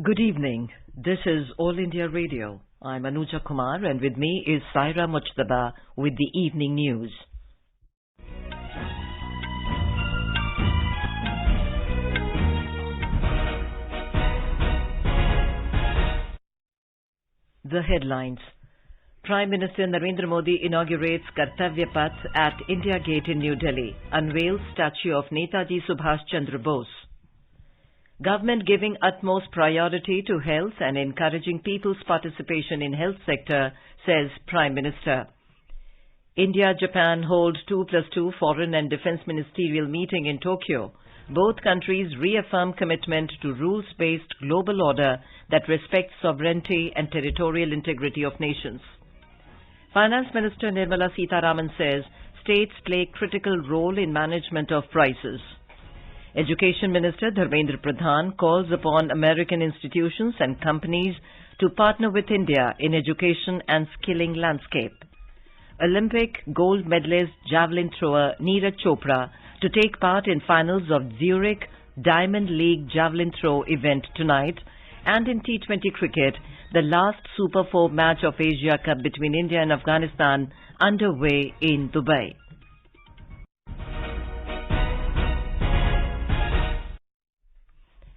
Good evening. This is All India Radio. I'm Anuja Kumar and with me is Saira Mujtaba with the evening news. The headlines. Prime Minister Narendra Modi inaugurates Kartavya Path at India Gate in New Delhi, unveils statue of Netaji Subhash Chandra Bose. Government giving utmost priority to health and encouraging people's participation in health sector, says Prime Minister. India-Japan hold 2+2 foreign and defence ministerial meeting in Tokyo. Both countries reaffirm commitment to rules-based global order that respects sovereignty and territorial integrity of nations. Finance Minister Nirmala Sitharaman says states play critical role in management of prices. Education Minister Dharmendra Pradhan calls upon American institutions and companies to partner with India in education and skilling landscape. Olympic gold medalist javelin thrower Neeraj Chopra to take part in finals of Zurich Diamond League javelin throw event tonight, and in T20 cricket, the last Super 4 match of Asia Cup between India and Afghanistan underway in Dubai.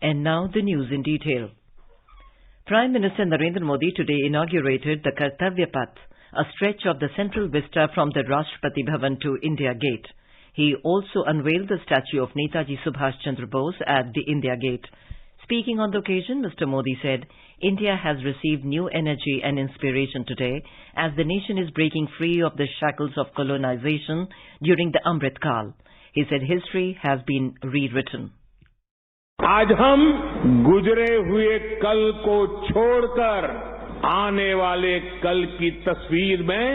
And now the news in detail. Prime Minister Narendra Modi today inaugurated the Kartavya Path, a stretch of the central vista from the Rashtrapati Bhavan to India Gate. He also unveiled the statue of Netaji Subhash Chandra Bose at the India Gate. Speaking on the occasion, Mr. Modi said, India has received new energy and inspiration today as the nation is breaking free of the shackles of colonization during the Amrit Kal. He said history has been rewritten. आज हम गुजरे हुए कल को छोड़कर आने वाले कल की तस्वीर में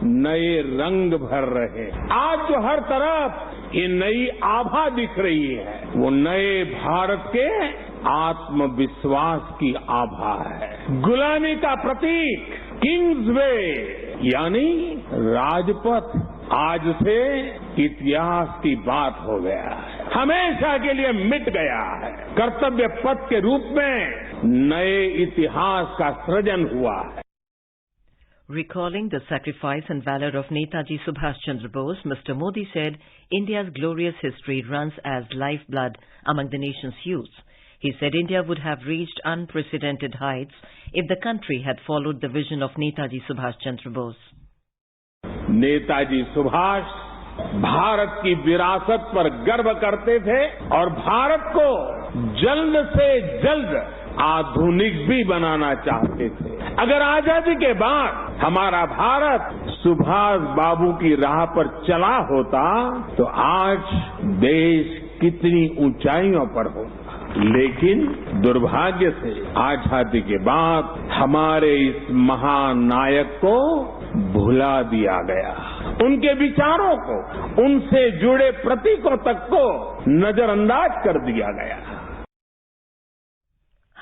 नए रंग भर रहे हैं। आज जो हर तरफ ये नई आभा दिख रही है वो नए भारत के आत्मविश्वास की आभा है। गुलामी का प्रतीक किंग्सवे यानी राजपथ आज से इतिहास की बात हो गया है, हमेशा के लिए मिट गया है। कर्तव्य पथ के रूप में नए इतिहास का सृजन हुआ है। Recalling the sacrifice and valor of Netaji Subhash Chandra Bose, Mr. Modi said India's glorious history runs as lifeblood among the nation's youth. He said India would have reached unprecedented heights if the country had followed the vision of Netaji Subhash Chandra Bose. Netaji Subhash Bharat की विरासत पर गर्व करते थे और भारत को जल्द से जल्द आधुनिक भी बनाना चाहते थे। अगर आजादी के बाद हमारा भारत सुभाष बाबू की राह पर चला होता तो आज देश कितनी ऊंचाइयों पर होता। लेकिन दुर्भाग्य से आजादी के बाद हमारे इस महान नायक को भुला दिया गया। उनके विचारों को, उनसे जुड़े प्रतीकों तक को नजरअंदाज कर दिया गया।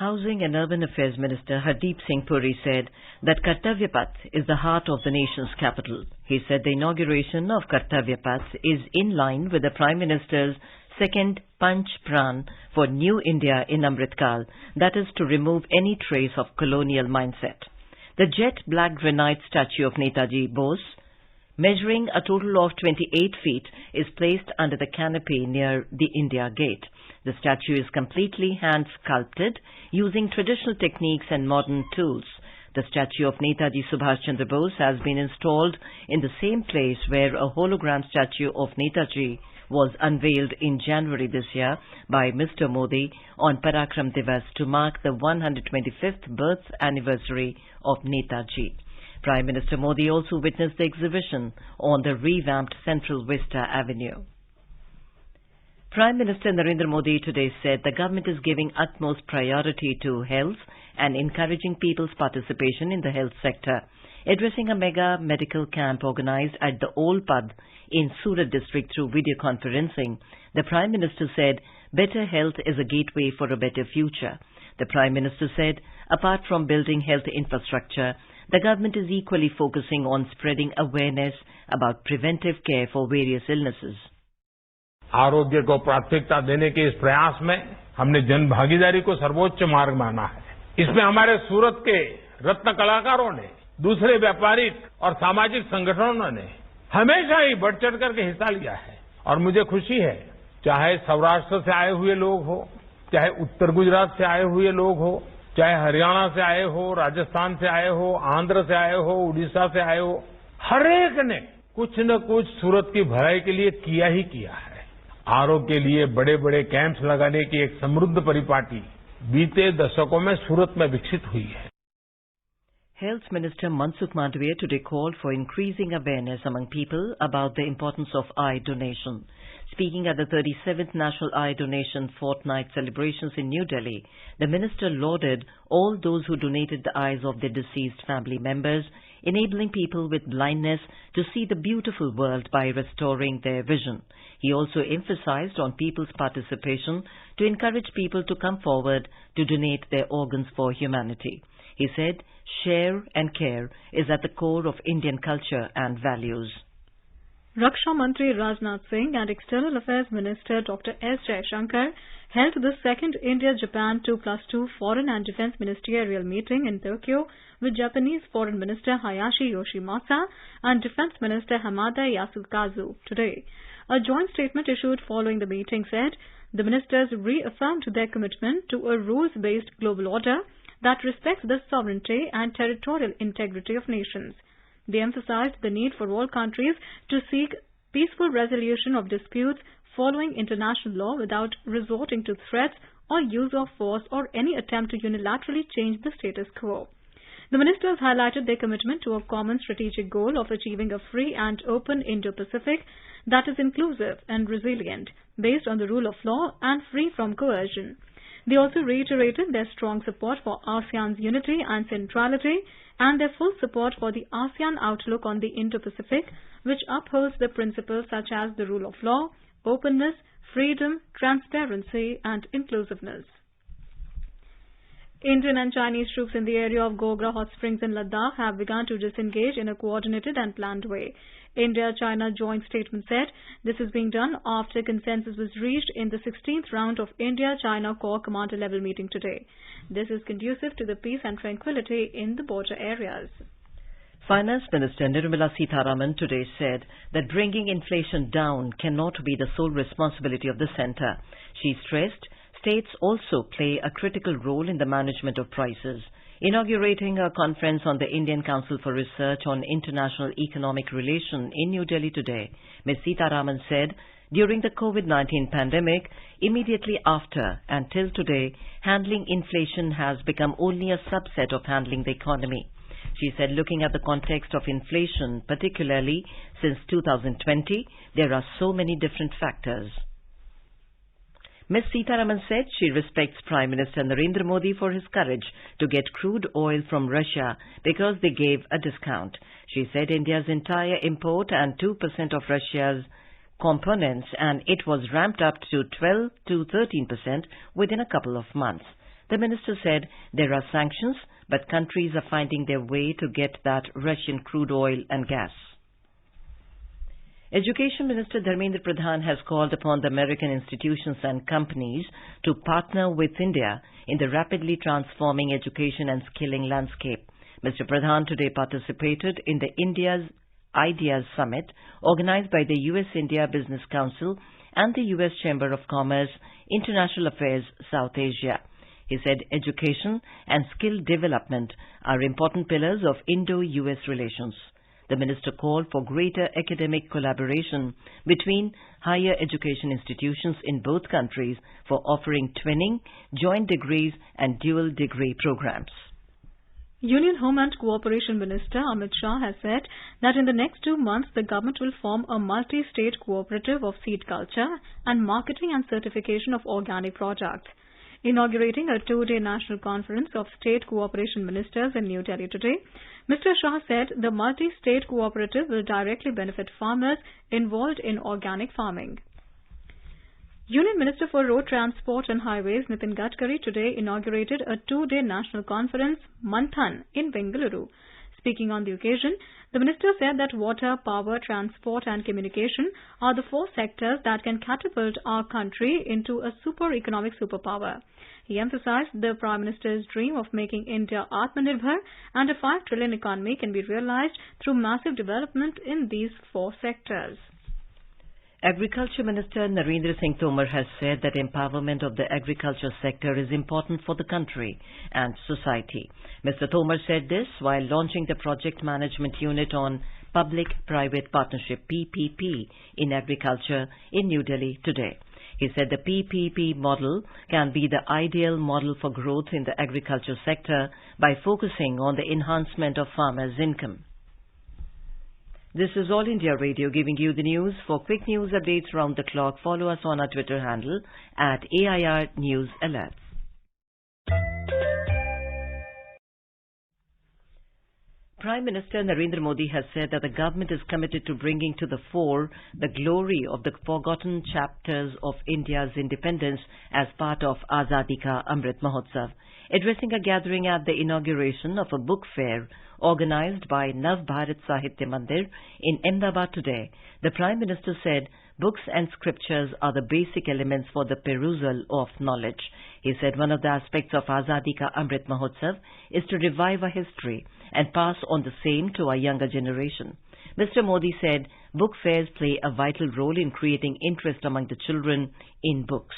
Housing and Urban Affairs Minister Hardeep Singh Puri said that Kartavya Path is the heart of the nation's capital. He said the inauguration of Kartavya Path is in line with the Prime Minister's second Panch Pran for New India in Amrit Kal, that is to remove any trace of colonial mindset. The jet black granite statue of Netaji Bose, measuring a total of 28 feet, is placed under the canopy near the India Gate. The statue is completely hand-sculpted using traditional techniques and modern tools. The statue of Netaji Subhash Chandra Bose has been installed in the same place where a hologram statue of Netaji was unveiled in January this year by Mr. Modi on Parakram Divas to mark the 125th birth anniversary of Netaji. Prime Minister Modi also witnessed the exhibition on the revamped Central Vista Avenue. Prime Minister Narendra Modi today said the government is giving utmost priority to health and encouraging people's participation in the health sector. Addressing a mega medical camp organized at the Old Pad in Surat district through video conferencing, the Prime Minister said better health is a gateway for a better future. The Prime Minister said apart from building health infrastructure, the government is equally focusing on spreading awareness about preventive care for various illnesses. आरोग्य को प्राथमिकता देने के इस प्रयास में हमने जन भागीदारी को सर्वोच्च मार्ग माना है। इसमें हमारे सूरत के रत्न कलाकारों ने, दूसरे व्यापारिक और सामाजिक संगठनों ने हमेशा ही बढ़ चढ़ करके हिस्सा लिया है और मुझे खुशी है, चाहे सौराष्ट्र से आए हुए लोग हो, चाहे उत्तर गुजरात से आए हुए लोग हो, चाहे हरियाणा से आए हो, राजस्थान से आए हो, आंध्र से आए हो, उड़ीसा से आए हो, हर एक ने कुछ न कुछ सूरत की भलाई के लिए किया ही किया है। आरोग्य के लिए बड़े बड़े कैंप्स लगाने की एक समृद्ध परिपाटी बीते दशकों में सूरत में विकसित हुई है। Health Minister Mansukh Mandavia today called for increasing awareness among people about the importance of eye donation. Speaking at the 37th National Eye Donation Fortnight celebrations in New Delhi, the minister lauded all those who donated the eyes of their deceased family members, enabling people with blindness to see the beautiful world by restoring their vision. He also emphasized on people's participation to encourage people to come forward to donate their organs for humanity. He said, share and care is at the core of Indian culture and values. Raksha Mantri Rajnath Singh and External Affairs Minister Dr. S. Shankar held the second India-Japan 2+2 Foreign and Defence Ministerial meeting in Tokyo with Japanese Foreign Minister Hayashi Yoshimasa and Defence Minister Hamada Yasukazu today. A joint statement issued following the meeting said the ministers reaffirmed their commitment to a rules-based global order that respects the sovereignty and territorial integrity of nations. They emphasized the need for all countries to seek peaceful resolution of disputes following international law without resorting to threats or use of force or any attempt to unilaterally change the status quo. The ministers highlighted their commitment to a common strategic goal of achieving a free and open Indo-Pacific that is inclusive and resilient, based on the rule of law and free from coercion. They also reiterated their strong support for ASEAN's unity and centrality and their full support for the ASEAN outlook on the Indo-Pacific, which upholds the principles such as the rule of law, openness, freedom, transparency and inclusiveness. Indian and Chinese troops in the area of Gogra Hot Springs in Ladakh have begun to disengage in a coordinated and planned way. India-China joint statement said this is being done after consensus was reached in the 16th round of India-China Corps Commander level meeting today. This is conducive to the peace and tranquility in the border areas. Finance Minister Nirmala Sitharaman today said that bringing inflation down cannot be the sole responsibility of the centre. She stressed states also play a critical role in the management of prices. Inaugurating a conference on the Indian Council for Research on International Economic Relation in New Delhi today, Ms. Sitharaman said, during the COVID-19 pandemic, immediately after and till today, handling inflation has become only a subset of handling the economy. She said, looking at the context of inflation, particularly since 2020, there are so many different factors. Ms. Sitharaman said she respects Prime Minister Narendra Modi for his courage to get crude oil from Russia because they gave a discount. She said India's entire import and 2% of Russia's components, and it was ramped up to 12 to 13% within a couple of months. The minister said there are sanctions, but countries are finding their way to get that Russian crude oil and gas. Education Minister Dharmendra Pradhan has called upon the American institutions and companies to partner with India in the rapidly transforming education and skilling landscape. Mr. Pradhan today participated in the India's Ideas Summit organized by the US-India Business Council and the US Chamber of Commerce, International Affairs, South Asia. He said education and skill development are important pillars of Indo-US relations. The minister called for greater academic collaboration between higher education institutions in both countries for offering twinning, joint degrees and dual degree programs. Union Home and Cooperation Minister Amit Shah has said that in the next 2 months the government will form a multi-state cooperative of seed culture and marketing and certification of organic products. Inaugurating a 2-day national conference of state cooperation ministers in New Delhi today, Mr. Shah said the multi-state cooperative will directly benefit farmers involved in organic farming. Union Minister for Road Transport and Highways Nitin Gadkari today inaugurated a 2-day national conference, Manthan, in Bengaluru. Speaking on the occasion, the minister said that water, power, transport and communication are the 4 sectors that can catapult our country into a economic superpower. He emphasized the Prime Minister's dream of making India Atmanirbhar and a 5 trillion economy can be realized through massive development in these 4 sectors. Agriculture Minister Narendra Singh Tomar has said that empowerment of the agriculture sector is important for the country and society. Mr. Tomar said this while launching the Project Management Unit on Public-Private Partnership PPP in agriculture in New Delhi today. He said the PPP model can be the ideal model for growth in the agriculture sector by focusing on the enhancement of farmers' income. This is All India Radio giving you the news. For quick news updates round the clock, follow us on our Twitter handle at AIR News Alerts. Prime Minister Narendra Modi has said that the government is committed to bringing to the fore the glory of the forgotten chapters of India's independence as part of Azadi Ka Amrit Mahotsav. Addressing a gathering at the inauguration of a book fair organized by Nav Bharat Sahitya Mandir in Ahmedabad today, the Prime Minister said books and scriptures are the basic elements for the perusal of knowledge. He said one of the aspects of Azadi Ka Amrit Mahotsav is to revive our history and pass on the same to our younger generation. Mr. Modi said book fairs play a vital role in creating interest among the children in books.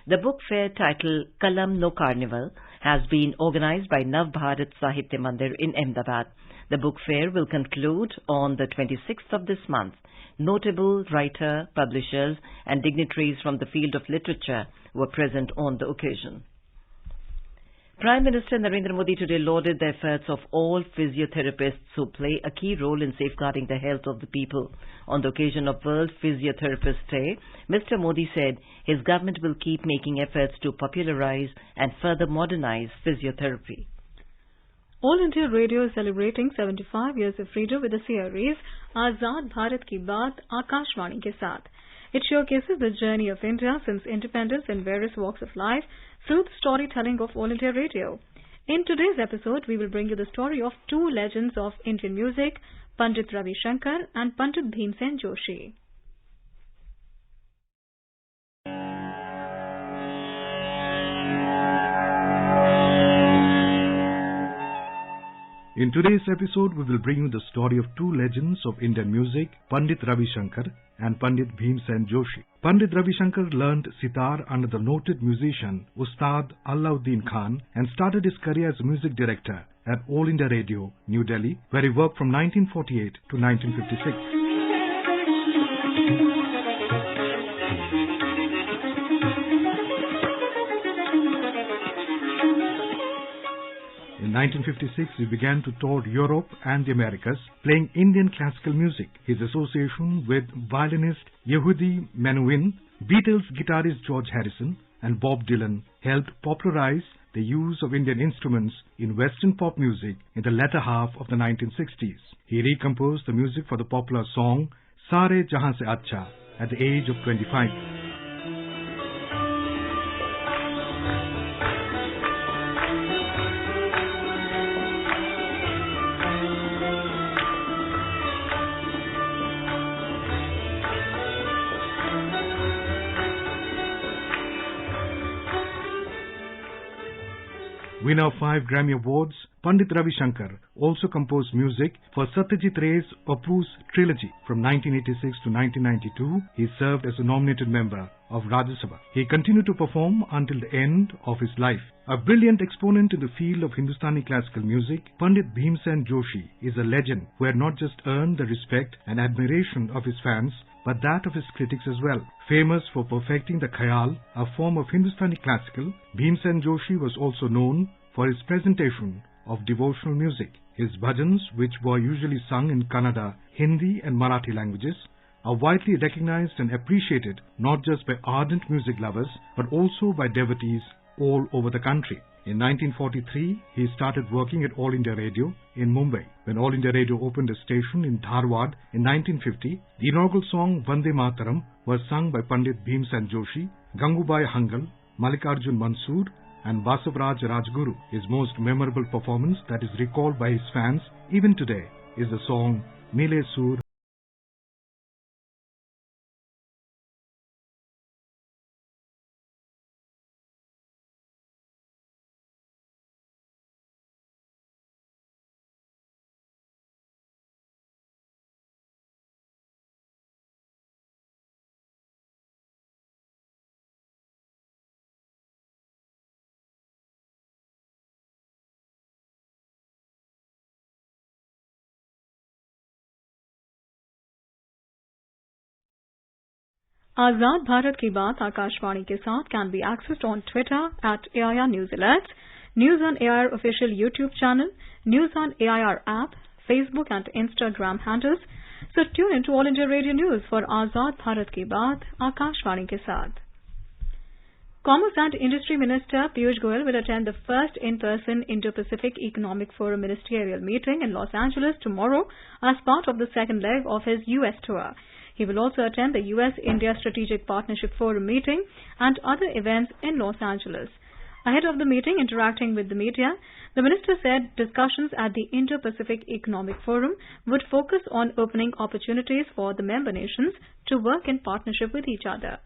The book fair titled Kalam No Carnival has been organized by Nav Bharat Sahitya Mandir in Ahmedabad. The book fair will conclude on the 26th of this month. Notable writer, publishers and dignitaries from the field of literature were present on the occasion. Prime Minister Narendra Modi today lauded the efforts of all physiotherapists who play a key role in safeguarding the health of the people. On the occasion of World Physiotherapist Day, Mr. Modi said his government will keep making efforts to popularize and further modernize physiotherapy. All India Radio is celebrating 75 years of freedom with the series Azad Bharat Ki Baat Akashvani ke Saath. It showcases the journey of India since independence in various walks of life through the storytelling of All India Radio. In today's episode, we will bring you the story of 2 legends of Indian music, Pandit Ravi Shankar and Pandit Bhimsen Joshi. In today's episode, we will bring you the story of 2 legends of Indian music, Pandit Ravi Shankar and Pandit Bhimsen Joshi. Pandit Ravi Shankar learned sitar under the noted musician Ustad Allauddin Khan and started his career as a music director at All India Radio, New Delhi, where he worked from 1948 to 1956. In 1956, he began to tour Europe and the Americas, playing Indian classical music. His association with violinist Yehudi Menuhin, Beatles guitarist George Harrison, and Bob Dylan helped popularize the use of Indian instruments in Western pop music in the latter half of the 1960s. He recomposed the music for the popular song Sare Jahan Se Acha at the age of 25. Winner of 5 Grammy Awards, Pandit Ravi Shankar also composed music for Satyajit Ray's Apu's trilogy. From 1986 to 1992, he served as a nominated member of Rajya Sabha. He continued to perform until the end of his life. A brilliant exponent in the field of Hindustani classical music, Pandit Bhimsen Joshi is a legend who had not just earned the respect and admiration of his fans, but that of his critics as well. Famous for perfecting the khayal, a form of Hindustani classical, Bhimsen Joshi was also known for his presentation of devotional music. His bhajans, which were usually sung in Kannada, Hindi and Marathi languages, are widely recognized and appreciated not just by ardent music lovers, but also by devotees all over the country. In 1943, he started working at All India Radio in Mumbai. When All India Radio opened a station in Dharwad in 1950, the inaugural song Vande Mataram was sung by Pandit Bhimsen Joshi, Gangubai Hangal, Mallikarjun Mansoor and Basavaraj Rajguru. His most memorable performance that is recalled by his fans even today is the song Mile Sur. आजाद भारत की बात आकाशवाणी के साथ can be accessed on Twitter at AIR News Alerts, News on AIR official YouTube channel, News on AIR app, Facebook and Instagram handles. So tune in to All India Radio News for Azad Bharat Ki Baat Akashvani ke saath. Commerce and Industry Minister Piyush Goyal will attend the first in-person Indo-Pacific Economic Forum ministerial meeting in Los Angeles tomorrow as part of the second leg of his U.S. tour. He will also attend the U.S.-India Strategic Partnership Forum meeting and other events in Los Angeles. Ahead of the meeting, interacting with the media, the minister said discussions at the Indo-Pacific Economic Forum would focus on opening opportunities for the member nations to work in partnership with each other.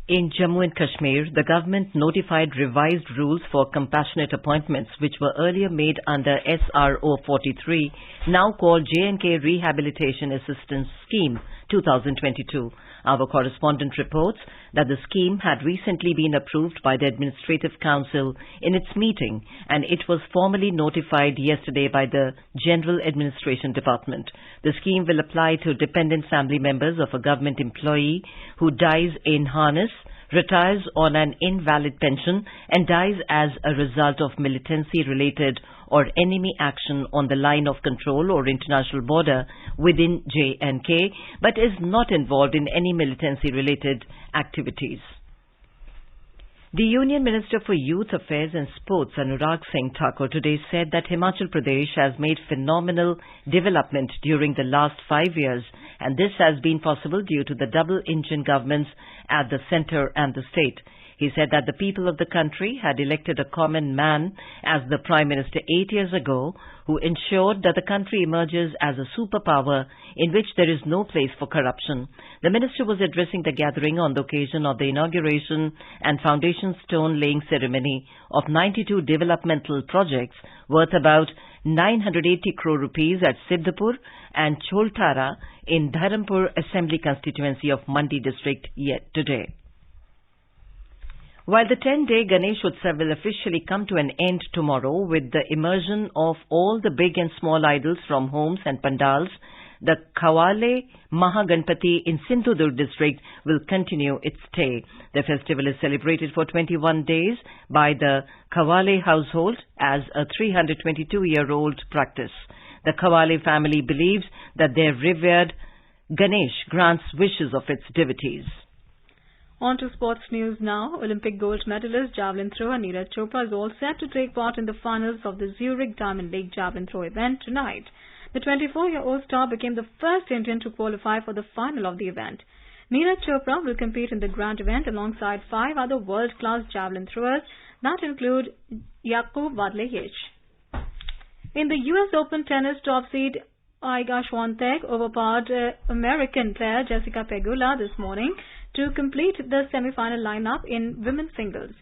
In Jammu and Kashmir, the government notified revised rules for compassionate appointments which were earlier made under SRO 43, now called J&K Rehabilitation Assistance Scheme 2022. Our correspondent reports that the scheme had recently been approved by the Administrative Council in its meeting, and it was formally notified yesterday by the General Administration Department. The scheme will apply to dependent family members of a government employee who dies in harness, retires on an invalid pension, and dies as a result of militancy-related or enemy action on the line of control or international border within J&K, but is not involved in any militancy-related activities. The Union Minister for Youth Affairs and Sports, Anurag Singh Thakur, today said that Himachal Pradesh has made phenomenal development during the last 5 years, and this has been possible due to the double-engine governments at the centre and the state. He said that the people of the country had elected a common man as the Prime Minister 8 years ago, who ensured that the country emerges as a superpower in which there is no place for corruption. The minister was addressing the gathering on the occasion of the inauguration and foundation stone laying ceremony of 92 developmental projects worth about 980 crore rupees at Siddhapur and Choltara in Dharampur Assembly constituency of Mandi district yet today. While the 10-day Ganesh Utsav will officially come to an end tomorrow with the immersion of all the big and small idols from homes and pandals, the Khawale Mahaganpati in Sindhudurg district will continue its stay. The festival is celebrated for 21 days by the Khawale household as a 322-year-old practice. The Khawale family believes that their revered Ganesh grants wishes of its devotees. On to sports news now. Olympic gold medalist javelin thrower Neeraj Chopra is all set to take part in the finals of the Zurich Diamond League javelin throw event tonight. The 24-year-old star became the first Indian to qualify for the final of the event. Neeraj Chopra will compete in the grand event alongside 5 other world-class javelin throwers that include Yakub Wadleyich. In the US Open tennis, top seed Iga Swiatek overpowered American player Jessica Pegula this morning to complete the semi-final lineup in women's singles.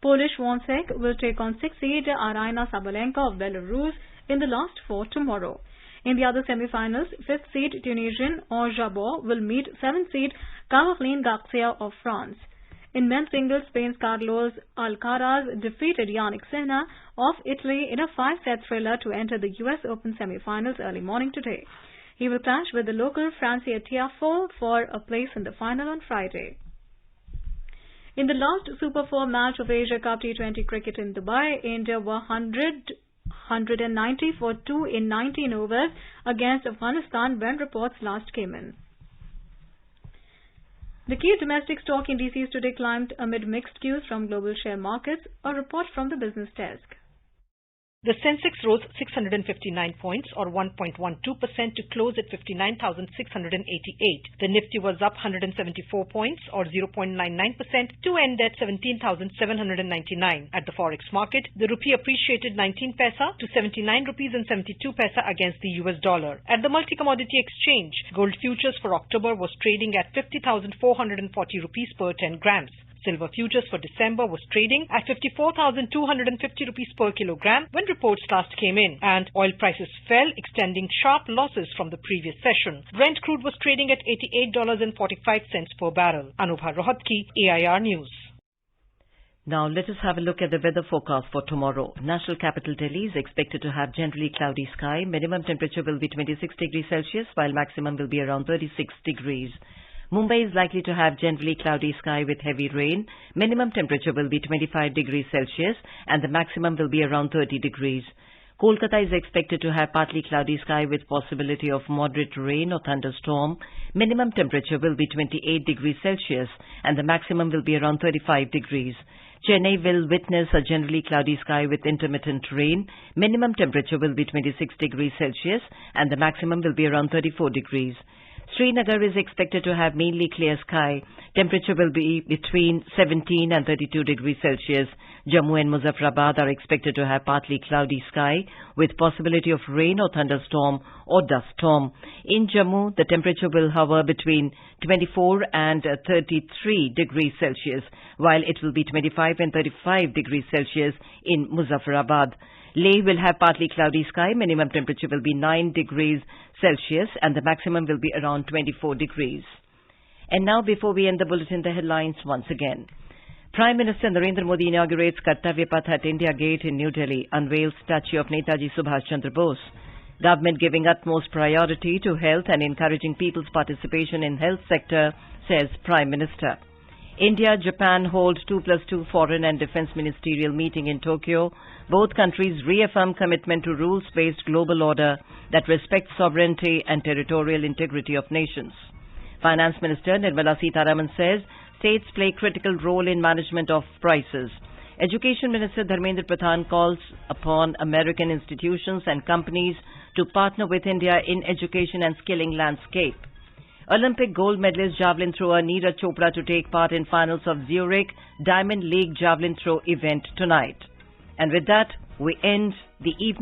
Polish Swiatek will take on 6th seed Aryna Sabalenka of Belarus in the last 4 tomorrow. In the other semi-finals, 5th seed Tunisian Ons Jabeur will meet 7th seed Caroline Garcia of France. In men's singles, Spain's Carlos Alcaraz defeated Yannick Sinner of Italy in a 5-set thriller to enter the US Open semi-finals early morning today. He will clash with the local Francis Tiafoe for a place in the final on Friday. In the last Super 4 match of Asia Cup T20 cricket in Dubai, India were 190 for 2 in 19 overs against Afghanistan when reports last came in. The key domestic stock indices today climbed amid mixed cues from global share markets. A report from the business desk. The Sensex rose 659 points or 1.12% to close at 59,688. The Nifty was up 174 points or 0.99% to end at 17,799. At the forex market, the rupee appreciated 19 paisa to 79 rupees and 72 paisa against the US dollar. At the multi-commodity exchange, gold futures for October was trading at 50,440 rupees per 10 grams. Silver futures for December was trading at 54,250 rupees per kilogram when reports last came in, and oil prices fell, extending sharp losses from the previous session. Brent crude was trading at $88.45 per barrel. Anubha Rohatgi, AIR News. Now let us have a look at the weather forecast for tomorrow. National capital Delhi is expected to have generally cloudy sky. Minimum temperature will be 26 degrees Celsius while maximum will be around 36 degrees. Mumbai is likely to have generally cloudy sky with heavy rain. Minimum temperature will be 25 degrees Celsius and the maximum will be around 30 degrees. Kolkata is expected to have partly cloudy sky with possibility of moderate rain or thunderstorm. Minimum temperature will be 28 degrees Celsius and the maximum will be around 35 degrees. Chennai will witness a generally cloudy sky with intermittent rain. Minimum temperature will be 26 degrees Celsius and the maximum will be around 34 degrees. Srinagar is expected to have mainly clear sky. Temperature will be between 17 and 32 degrees Celsius. Jammu and Muzaffarabad are expected to have partly cloudy sky with possibility of rain or thunderstorm or dust storm. In Jammu, the temperature will hover between 24 and 33 degrees Celsius, while it will be 25 and 35 degrees Celsius in Muzaffarabad. Leh will have partly cloudy sky. Minimum temperature will be 9 degrees Celsius and the maximum will be around 24 degrees. And now, before we end the bulletin, the headlines once again. Prime Minister Narendra Modi inaugurates Kartavya Path at India Gate in New Delhi, unveils statue of Netaji Subhash Chandra Bose. Government giving utmost priority to health and encouraging people's participation in health sector, says Prime Minister. India-Japan hold 2+2 foreign and defense ministerial meeting in Tokyo. Both countries reaffirm commitment to rules-based global order that respects sovereignty and territorial integrity of nations. Finance Minister Nirmala Sitharaman says states play critical role in management of prices. Education Minister Dharmendra Pradhan calls upon American institutions and companies to partner with India in education and skilling landscape. Olympic gold medalist javelin thrower Neeraj Chopra to take part in finals of Zurich Diamond League javelin throw event tonight. And with that, we end the evening.